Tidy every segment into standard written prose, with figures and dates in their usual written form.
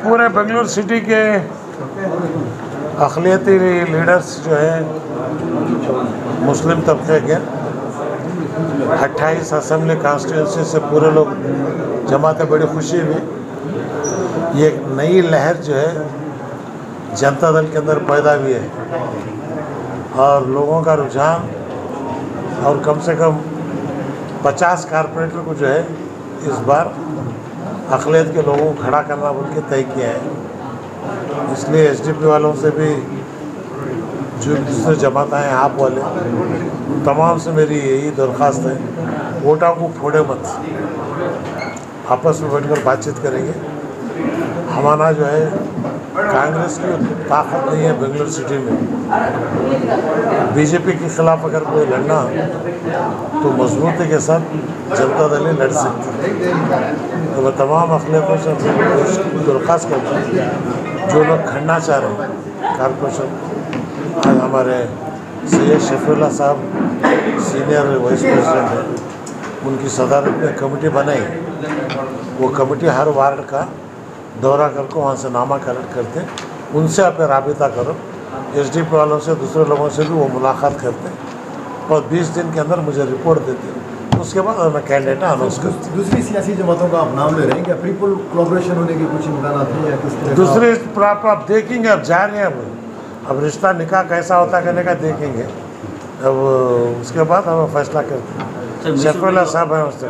पूरे बेंगलुरु सिटी के अक़लियती लीडर्स जो है मुस्लिम तबके के 28 असेंबली कॉन्स्टिट्यूंसी से पूरे लोग जमा थे। बड़ी खुशी हुई। ये एक नई लहर जो है जनता दल के अंदर पैदा हुई है और लोगों का रुझान और कम से कम 50 कारपोरेटर को जो है इस बार अक़लियत के लोगों को खड़ा करना बोल के तय किया है। इसलिए एसडीपी वालों से भी जो दूसरे जमात हैं आप वाले तमाम से मेरी यही दरख्वास्त है, वोटों को फोड़े मत, आपस में बैठकर बातचीत करेंगे। हमारा जो है कांग्रेस की ताकत नहीं है बेंगलुरु सिटी में। बीजेपी के खिलाफ अगर कोई लड़ना तो मजबूती के साथ जनता दल ही लड़ सकती है। तो मैं तमाम अक़लियतों से दरख्वास्त करता हूँ जो लोग खड़ना चाह रहे हैं कारपोरेशन। आज हमारे सैयद शफीउल्लाह साहब सीनियर वाइस प्रेसिडेंट हैं, उनकी सदारत में कमेटी बनाई। वो कमेटी हर वार्ड का दौरा करके वहाँ से नामाकरण करते, उनसे आप राबिता करो। एसडीपी वालों से दूसरे लोगों से भी वो मुलाकात करते और 20 दिन के अंदर मुझे रिपोर्ट देते। उसके बाद मैं कैंडिडेट अनाउंस करती। दूसरी सियासी जमातों का आप नाम ले रहे हैं क्या? पीपल कोलैबोरेशन होने की कुछ इम्कान हैं या किस तरह? दूसरी आप देखेंगे, अब जा रहे हैं अब रिश्ता निकाह कैसा होता करने का देखेंगे। अब उसके बाद हम फैसला करते हैं। शफीउल्लाह साहब हैं उससे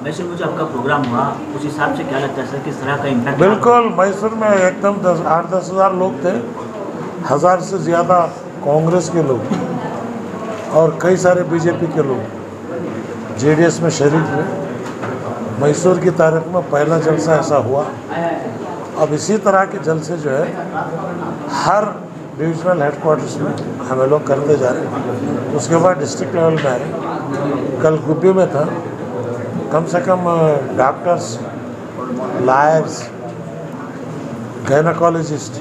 मैसूर में जो आपका प्रोग्राम हुआ उस हिसाब से क्या लगता है सर, किस तरह का इम्पैक्ट? बिल्कुल, मैसूर में एकदम 8-10 हज़ार लोग थे, 1000 से ज़्यादा कांग्रेस के लोग और कई सारे बीजेपी के लोग जेडीएस में शरीक हुए। मैसूर की तारीख में पहला जलसा ऐसा हुआ। अब इसी तरह के जलसे जो है हर डिविजनल हेडक्वार्टर्स में हमें लोग करते जा रहे हैं। उसके बाद डिस्ट्रिक्ट लेवल में आए। कल गुब्बी में था, कम से कम doctors, lawyers, gynaecologist,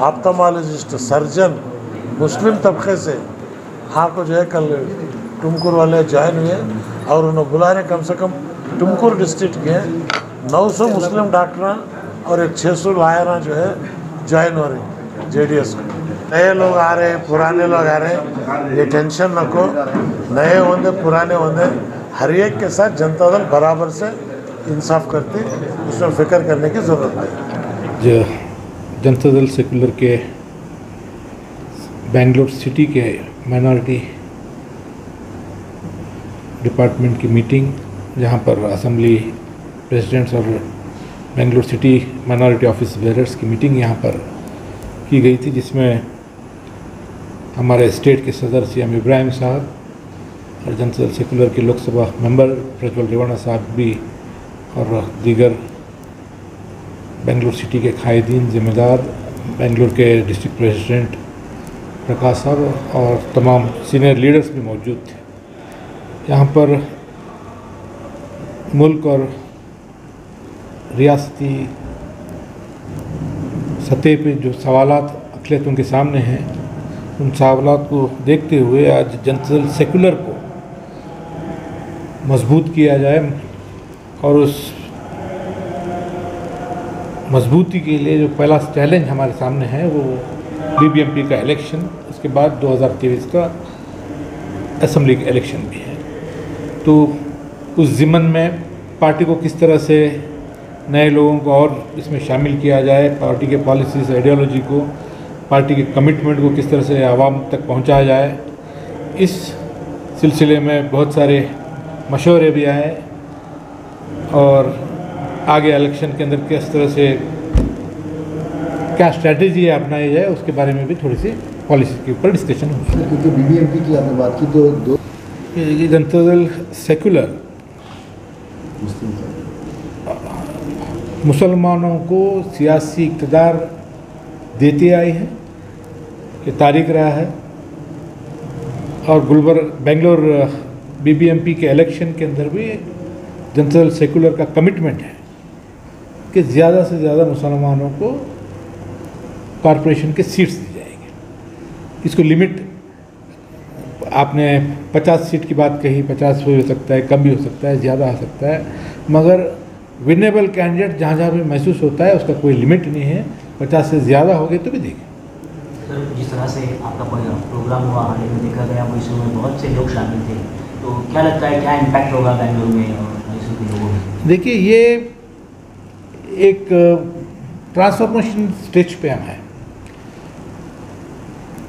ophthalmologist, surgeon Muslim तबके से हाँ को जो है कल टुमकुर वाले ज्वाइन हुए और उन्होंने बुला रहे। कम से कम टुमकुर डिस्ट्रिक्ट के 900 मुस्लिम डॉक्टर और एक 600 लॉयर जो है ज्वाइन हो रहे हैं जेडीएस को। नए लोग आ रहे हैं, पुराने लोग आ रहे हैं, ये टेंशन रखो। नए होंगे पुराने होंगे, हर एक के साथ जनता दल बराबर से इंसाफ करती, उसमें फिक्र करने की ज़रूरत नहीं। जो जनता दल सेकुलर के बेंगलुरु सिटी के माइनॉरिटी डिपार्टमेंट की मीटिंग, जहां पर असेंबली प्रेसिडेंट्स और Bengaluru city minority office bearers की मीटिंग यहां पर की गई थी, जिसमें हमारे स्टेट के सदर सीएम इब्राहिम साहब और जनता दल सेकुलर के लोकसभा मेंबर प्रज्वल रेवन्ना साहब भी और दीगर बेंगलुरु सिटी के कायदीन, जिम्मेदार, बेंगलुरु के डिस्ट्रिक्ट प्रेसिडेंट प्रकाश साहब और तमाम सीनियर लीडर्स भी मौजूद थे। यहाँ पर मुल्क और रियासती सतह पे जो सवालात अक़लियतों के सामने हैं, उन सवालात को देखते हुए आज जनता दल सेकुलर को मजबूत किया जाए और उस मजबूती के लिए जो पहला चैलेंज हमारे सामने है वो बीबीएमपी का इलेक्शन, उसके बाद 2023 का असेंबली का इलेक्शन भी है। तो उस ज़िम्मन में पार्टी को किस तरह से नए लोगों को और इसमें शामिल किया जाए, पार्टी के पॉलिसीज़, आइडियोलॉजी को, पार्टी के कमिटमेंट को किस तरह से आवाम तक पहुंचाया जाए, इस सिलसिले में बहुत सारे मशवरे भी आए और आगे इलेक्शन के अंदर किस तरह से क्या स्ट्रैटेजी अपनाई जाए उसके बारे में भी थोड़ी सी पॉलिसी के ऊपर डिस्कशन हुई। क्योंकि बीबीएमपी की आपने बात की तो ये जनता दल सेकुलर मुसलमानों को सियासी इक़्तिदार देते आई है, ये तारीख रहा है। और बेंगलोर बीबीएमपी के इलेक्शन के अंदर भी जनता दल सेकुलर का कमिटमेंट है कि ज़्यादा से ज़्यादा मुसलमानों को कॉरपोरेशन के सीट्स दी जाएंगे। इसको लिमिट आपने 50 सीट की बात कही, 50 हो सकता है, कम भी हो सकता है, ज़्यादा हो सकता है, मगर विनेबल कैंडिडेट जहाँ जहाँ भी महसूस होता है, उसका कोई लिमिट नहीं है, 50 से ज़्यादा हो गए तो भी देंगे। सर, जिस तरह से आपका प्रोग्राम हुआ, हाल ही में देखा गया मैसूर में बहुत से लोग शामिल थे, तो क्या लगता है क्या इम्पैक्ट होगा बेंगलुरु में और मैसूर के लोगों में? देखिए, ये एक ट्रांसफॉर्मेशन स्टेज पे हम हैं।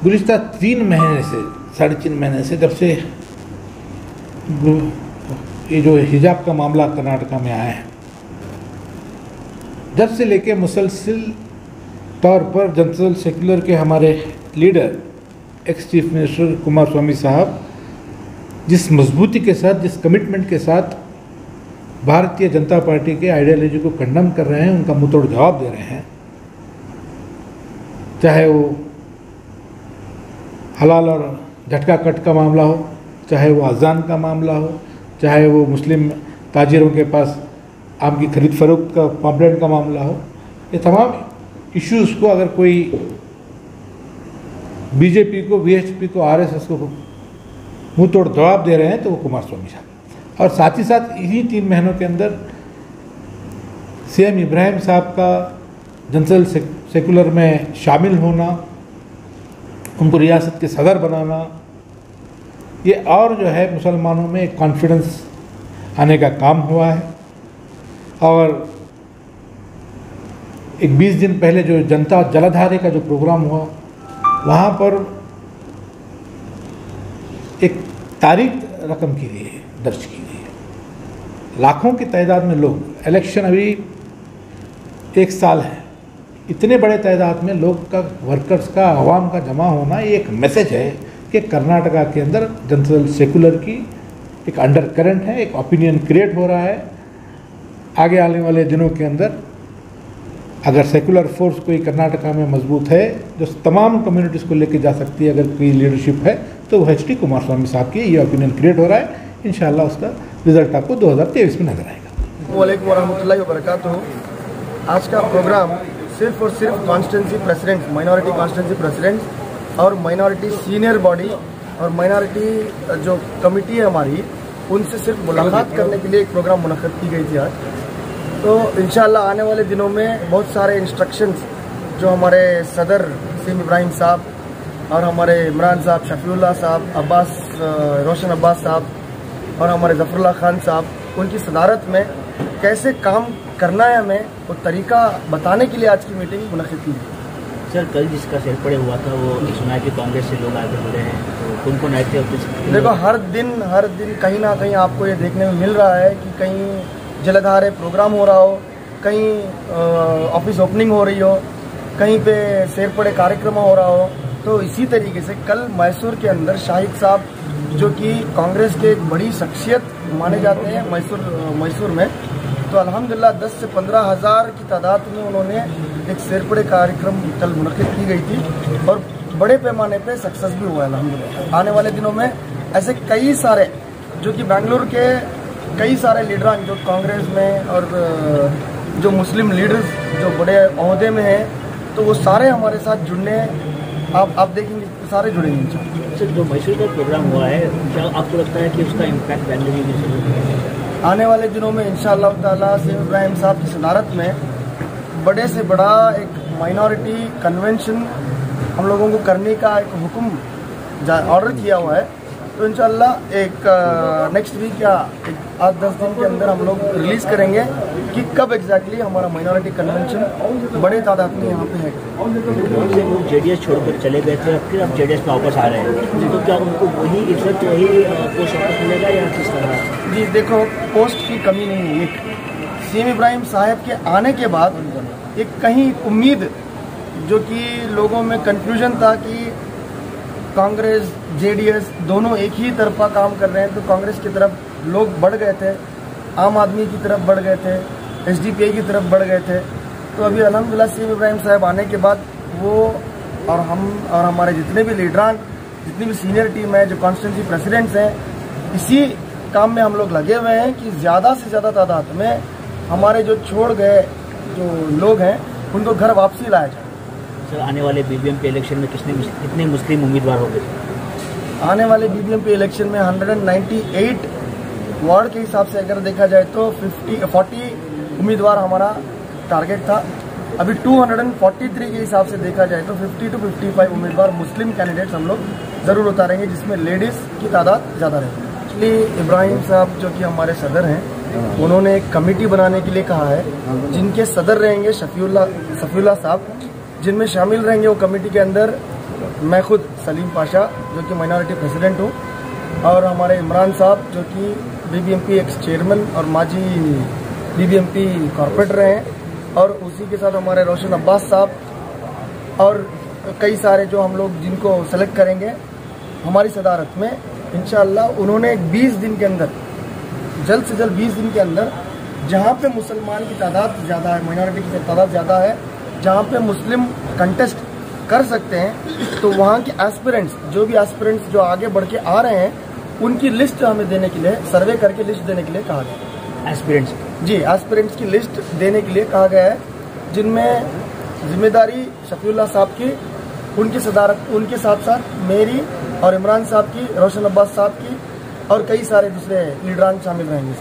गुज़िश्ता 3 महीने से, 3.5 महीने से, जब से ये जो हिजाब का मामला कर्नाटका में आया है, जब से लेके मुसलसिल तौर पर जनता सेक्युलर के हमारे leader ex chief minister Kumaraswamy साहब जिस मजबूती के साथ, जिस कमिटमेंट के साथ भारतीय जनता पार्टी के आइडियोलॉजी को कंडम कर रहे हैं, उनका मुंहतोड़ जवाब दे रहे हैं, चाहे वो हलाल और झटका कट का मामला हो, चाहे वो अजान का मामला हो, चाहे वो मुस्लिम ताजिरों के पास आम की खरीद फरोख्त का पॉम्पलेट का मामला हो, ये तमाम इश्यूज़ को अगर कोई बीजेपी को, वीएचपी को, आरएसएस को मुंह तोड़ जवाब दे रहे हैं तो वो कुमारस्वामी साहब। और साथ ही साथ इन्हीं 3 महीनों के अंदर सीएम इब्राहिम साहब का जनता सेक्युलर में शामिल होना, उनको रियासत के सदर बनाना, ये और जो है मुसलमानों में एक कॉन्फिडेंस आने का काम हुआ है। और एक 20 दिन पहले जो जनता जलाधार का जो प्रोग्राम हुआ, वहाँ पर एक तारीख रकम की गई है, दर्ज की गई है। लाखों की तादाद में लोग, इलेक्शन अभी 1 साल है, इतने बड़े तादाद में लोग का, वर्कर्स का, आवाम का जमा होना, ये एक मैसेज है कि कर्नाटका के अंदर जनता सेक्युलर की एक अंडर करंट है, एक ओपिनियन क्रिएट हो रहा है। आगे आने वाले दिनों के अंदर अगर सेकुलर फोर्स कोई कर्नाटका में मजबूत है, जो तमाम कम्युनिटीज़ को लेके जा सकती है, अगर कोई लीडरशिप है, तो वो एच डी कुमारस्वामी साहब की ये ओपिनियन क्रिएट हो रहा है। इंशाल्लाह उसका रिजल्ट आपको 2023 में नजर आएगा। वालेकुम वरहमतुल्लाहि वबरकातुहू। आज का प्रोग्राम सिर्फ और सिर्फ constituency president, minority constituency president और माइनॉरिटी सीनियर बॉडी और माइनॉरिटी जो कमेटी है हमारी, उनसे सिर्फ मुलाकात करने के लिए एक प्रोग्राम मुनक़्क़द की गई थी आज। तो इंशाल्लाह आने वाले दिनों में बहुत सारे इंस्ट्रक्शंस जो हमारे सदर सीएम इब्राहिम साहब और हमारे इमरान साहब, शफीउल्लाह साहब, अब्बास, रोशन अब्बास साहब और हमारे जफरुल्लाह खान साहब, उनकी सदारत में कैसे काम करना है हमें, वो तरीका बताने के लिए आज की मीटिंग मुनक़्क़द की गई। सर, कल जिसका सिर पड़े हुआ था वो सुना है कि कांग्रेस से लोग आगे बढ़े हैं, तो कौन कौन आए थे? देखो, हर दिन कहीं ना कहीं आपको ये देखने में मिल रहा है कि कहीं जलधारे प्रोग्राम हो रहा हो, कहीं ऑफिस ओपनिंग हो रही हो, कहीं पे शेर पड़े कार्यक्रम हो रहा हो। तो इसी तरीके से कल मैसूर के अंदर शाहिद साहब, जो कि कांग्रेस के एक बड़ी शख्सियत माने जाते हैं मैसूर में, तो अल्हम्दुलिल्लाह 10 से 15 हज़ार की तादाद में उन्होंने एक शेर पड़े कार्यक्रम कल मुनक़्क़द की गई थी और बड़े पैमाने पे सक्सेस भी हुआ है अल्हम्दुलिल्लाह। आने वाले दिनों में ऐसे कई सारे, जो कि बेंगलुरु के कई सारे लीडरान जो कांग्रेस में और जो मुस्लिम लीडर्स जो बड़े ओहदे में हैं, तो वो सारे हमारे साथ जुड़ने, आप देखेंगे सारे जुड़ेंगे। सर, जो मैसूर का प्रोग्राम हुआ है, क्या आपको लगता है कि उसका इम्पैक्ट बेंगलुरु में आने वाले दिनों में इंशाअल्लाह ताला सीएम इब्राहिम साहब की सदारत में बड़े से बड़ा एक माइनॉरिटी कन्वेंशन हम लोगों को करने का एक हुक्म ऑर्डर किया हुआ है। तो इंशाअल्लाह एक नेक्स्ट वीक या 8-10 दिन के अंदर हम लोग रिलीज़ करेंगे कि कब एग्जैक्टली हमारा माइनॉरिटी कन्वेंशन बड़े तादाद में यहाँ पे है। वो जेडीएस छोड़कर चले गए थे, फिर अब जेडीएस में वापस आ रहे हैं, तो क्या उनको वही इज्जत, वही पोस्ट वापस मिलेगा या किस तरह? जी देखो, पोस्ट की कमी नहीं है। सीएम इब्राहिम साहब के आने के बाद एक कहीं उम्मीद, जो कि लोगों में कन्फ्यूजन था कि कांग्रेस जेडीएस दोनों एक ही तरफा काम कर रहे हैं, तो कांग्रेस की तरफ लोग बढ़ गए थे, आम आदमी की तरफ बढ़ गए थे, एसडीपीआई की तरफ बढ़ गए थे। तो अभी अल्हम्दुलिल्लाह सीएम इब्राहिम साहब आने के बाद वो और हम और हमारे जितने भी लीडरान, जितनी भी सीनियर टीम है, जो कॉन्स्टिट्यूंसी प्रेसिडेंट्स हैं, इसी काम में हम लोग लगे हुए हैं कि ज़्यादा से ज़्यादा तादाद में हमारे जो छोड़ गए जो लोग हैं, उनको घर वापसी लाया जाए। सर, आने वाले बीबीएमपी इलेक्शन में कितने मुस्लिम उम्मीदवार होंगे? आने वाले बीबीएमपी इलेक्शन में 198 वार्ड के हिसाब से अगर देखा जाए तो 40 उम्मीदवार हमारा टारगेट था। अभी 243 के हिसाब से देखा जाए तो 50 to 55 उम्मीदवार मुस्लिम कैंडिडेट्स हम लोग ज़रूर उतारेंगे, जिसमें लेडीज़ की तादाद ज़्यादा रहेगी। एक्चुअली इब्राहिम साहब जो कि हमारे सदर हैं, उन्होंने एक कमेटी बनाने के लिए कहा है, जिनके सदर रहेंगे शफीउल्लाह साहब, जिनमें शामिल रहेंगे वो कमेटी के अंदर मैं खुद सलीम पाशा जो कि माइनॉरिटी प्रेसिडेंट हूँ, और हमारे इमरान साहब जो कि बीबीएमपी एक्स चेयरमैन और माजी बीबीएमपी कॉर्पोरेटर रहे हैं, और उसी के साथ हमारे रोशन अब्बास साहब और कई सारे जो हम लोग जिनको सेलेक्ट करेंगे हमारी सदारत में इंशाअल्लाह। उन्होंने 20 दिन के अंदर, जल्द से जल्द 20 दिन के अंदर, जहाँ पे मुसलमान की तादाद ज़्यादा है, माइनॉरिटी की तादाद ज़्यादा है, जहाँ पे मुस्लिम कंटेस्ट कर सकते हैं, तो वहाँ के एस्पिरेंट्स, जो भी एस्पिरेंट्स जो आगे बढ़ के आ रहे हैं, उनकी लिस्ट हमें देने के लिए, सर्वे करके लिस्ट देने के लिए कहा गया है। एस्पिरेंट्स जी, एस्पिरेंट्स की लिस्ट देने के लिए कहा गया है, जिनमें जिम्मेदारी शफीउल्लाह साहब की, उनकी सदारत, उनके साथ साथ मेरी और इमरान साहब की, रोशन अब्बास साहब की, और कई सारे दूसरे लीडरान शामिल रहेंगे।